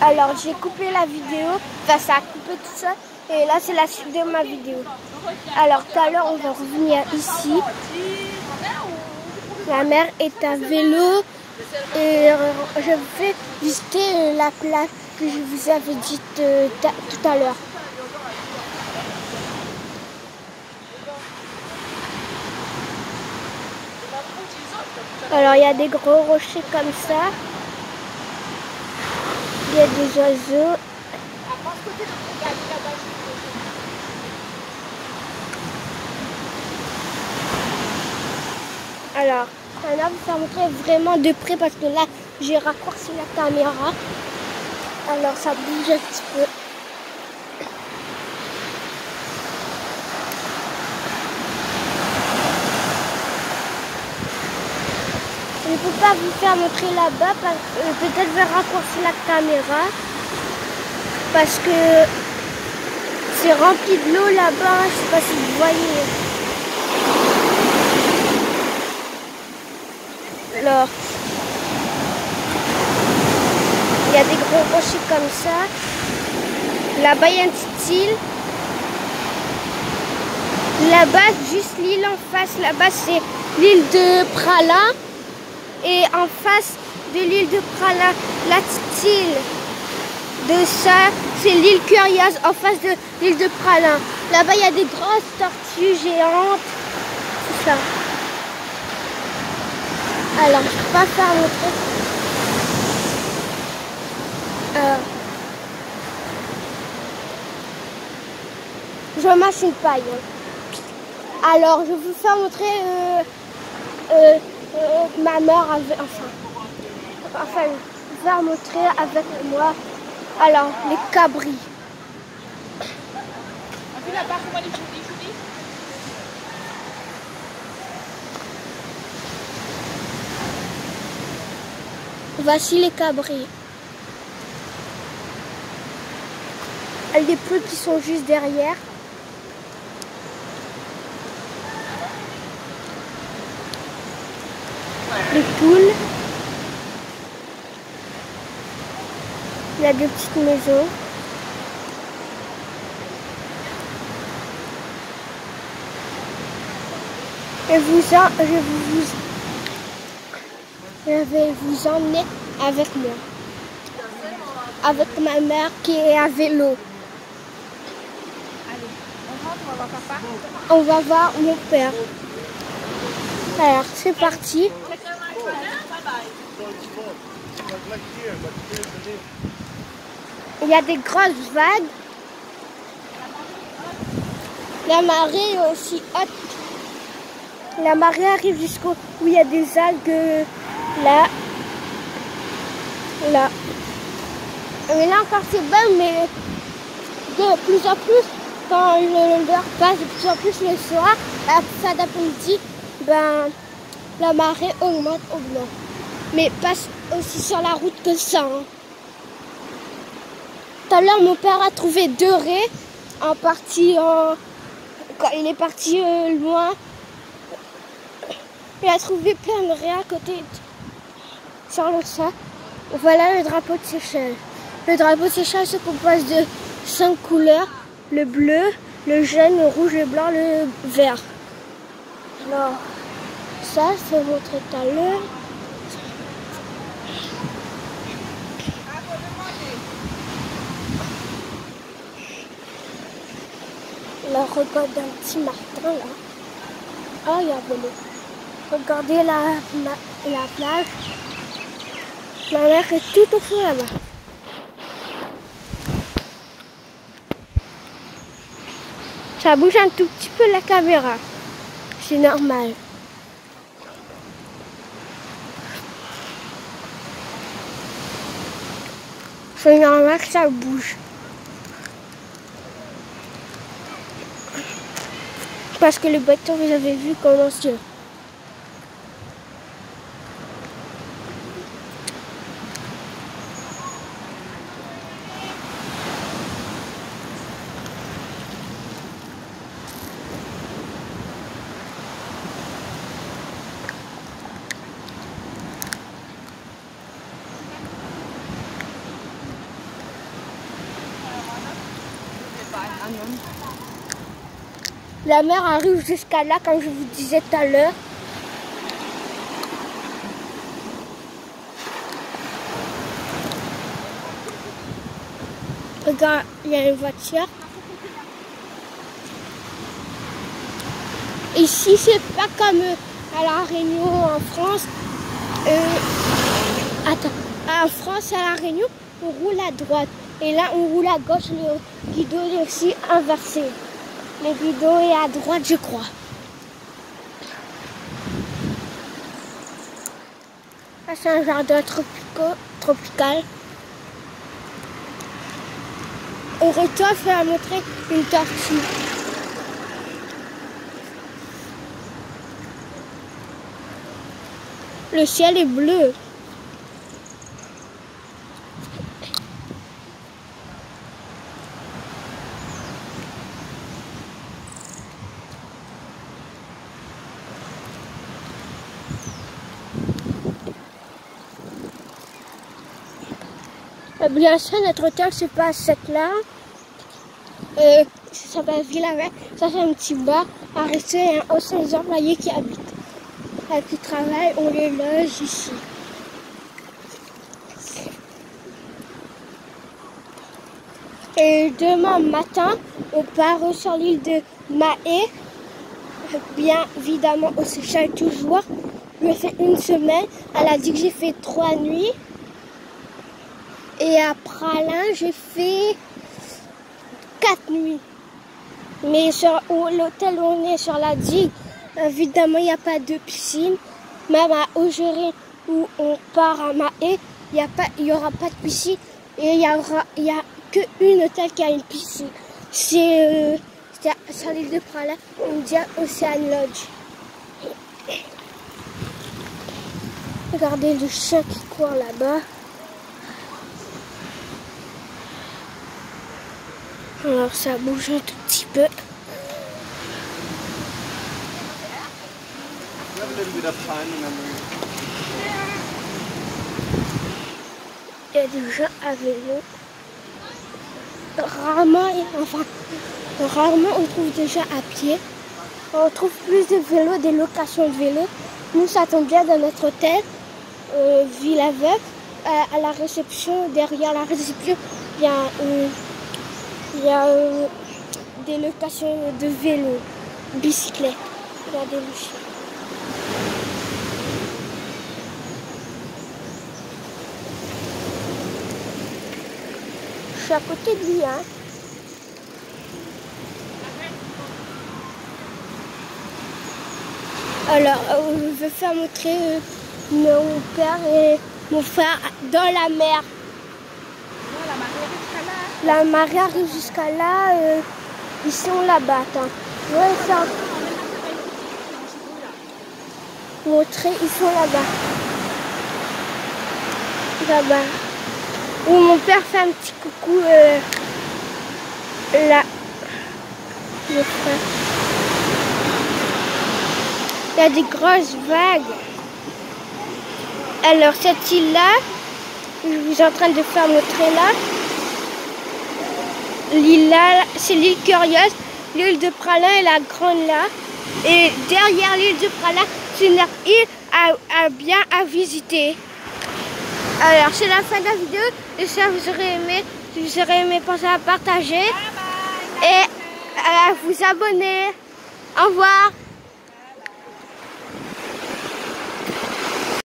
Alors j'ai coupé la vidéo, enfin ça a coupé tout ça, et là c'est la suite de ma vidéo. Alors tout à l'heure on va revenir ici. La mère est à vélo et je vais visiter la plage que je vous avais dit tout à l'heure. Alors il y a des gros rochers comme ça. Il y a des oiseaux. Alors, maintenant vous faire montrer vraiment de près parce que là j'ai raccourci la caméra. Alors ça bouge un petit peu. Je ne peux pas vous faire montrer là-bas, peut-être je vais raccourcir la caméra parce que c'est rempli de l'eau là-bas, je ne sais pas si vous voyez. Alors, il y a des gros rochers comme ça. Là-bas, il y a une petite île. Là-bas, juste l'île en face, là-bas, c'est l'île de Praslin. Et en face de l'île de Praslin, la petite île de ça, c'est l'île Curieuse en face de l'île de Praslin. Là-bas, il y a des grosses tortues géantes. C'est ça. Alors, je ne peux pas faire le truc. Je mâche une paille. Alors, je vais vous faire montrer ma mère avait, enfin, je vais vous faire montrer avec moi. Alors, les cabris. Voici les cabris. Il y a des poules qui sont juste derrière. Les poules. Il y a des petites maisons. Et je vais vous emmener avec moi. Avec ma mère qui est à vélo. Allez, on rentre, on va voir papa. On va voir mon père. Alors, c'est parti. Il y a des grosses vagues. La marée est aussi haute. La marée arrive jusqu'où il y a des algues là. Là. Mais là encore c'est bon, mais de plus en plus, quand l'heure passe, de plus en plus le soir, à fin d'après-midi, ben, la marée augmente. Mais passe aussi sur la route que ça. Hein. Tout à l'heure, mon père a trouvé 2 raies quand il est parti loin. Il a trouvé plein de raies à côté sur le sol. Voilà le drapeau de Seychelles. Le drapeau de Seychelles se compose de 5 couleurs. Le bleu, le jaune, le rouge, le blanc, le vert. Alors, ça, c'est montré tout à l'heure. La regarde d'un petit martin là. Ah, il y a un vélo. Regardez la plage. La mer est tout au fond là-bas. Ça bouge un tout petit peu la caméra. C'est normal. C'est normal que ça bouge. Parce que le bateau, vous avez vu comment c'est. La mer arrive jusqu'à là, comme je vous disais tout à l'heure. Regarde, il y a une voiture. Ici, c'est pas comme à La Réunion en France. En France, à La Réunion, on roule à droite. Et là, on roule à gauche. Le guidon est aussi inversé. Le guidon est à droite, je crois. Là, c'est un jardin tropical. Au retour, je vais montrer une tortue. Le ciel est bleu. Bien sûr, notre hôtel se passe là. Ça s'appelle Villavec. Ça, c'est un petit bar à rester. Au sein des employés qui habitent. Qui travaillent, on les loge ici. Et demain matin, on part sur l'île de Mahé. Bien évidemment, au Seychelles toujours. J'ai fait une semaine. Elle a dit que j'ai fait 3 nuits. Et à Praslin, j'ai fait 4 nuits. Mais sur l'hôtel où on est, sur la digue, évidemment, il n'y a pas de piscine. Même à Augeray, où on part à Mahé, il n'y aura pas de piscine. Et il n'y a qu'une hôtel qui a une piscine. C'est sur l'île de Praslin, Indian Ocean Lodge. Regardez le chien qui court là-bas. Alors ça bouge un tout petit peu. Il y a des gens à vélo. Rarement on trouve des gens à pied. On trouve plus de vélos, des locations de vélos. Nous, ça tombe bien dans notre hôtel, Villavec. À la réception, derrière la réception, il y a des locations de vélos, bicyclettes. Regardez le chien. Je suis à côté de lui, hein. Alors, je vais faire montrer mon père et mon frère dans la mer. La marée arrive jusqu'à là. Ils sont là-bas. Je vais faire montrer. Ils sont là-bas. Là-bas. Où mon père fait un petit coucou là. Le frère. Il y a des grosses vagues. Alors cette île-là, je vous suis en train de faire montrer là. L'île-là, c'est l'île Curieuse. L'île de Praslin est la grande là. Et derrière l'île de Praslin, c'est une île bien à visiter. Alors c'est la fin de la vidéo. J'espère que vous aurez aimé. Si vous aurez aimé, pensez à partager et à vous abonner. Au revoir.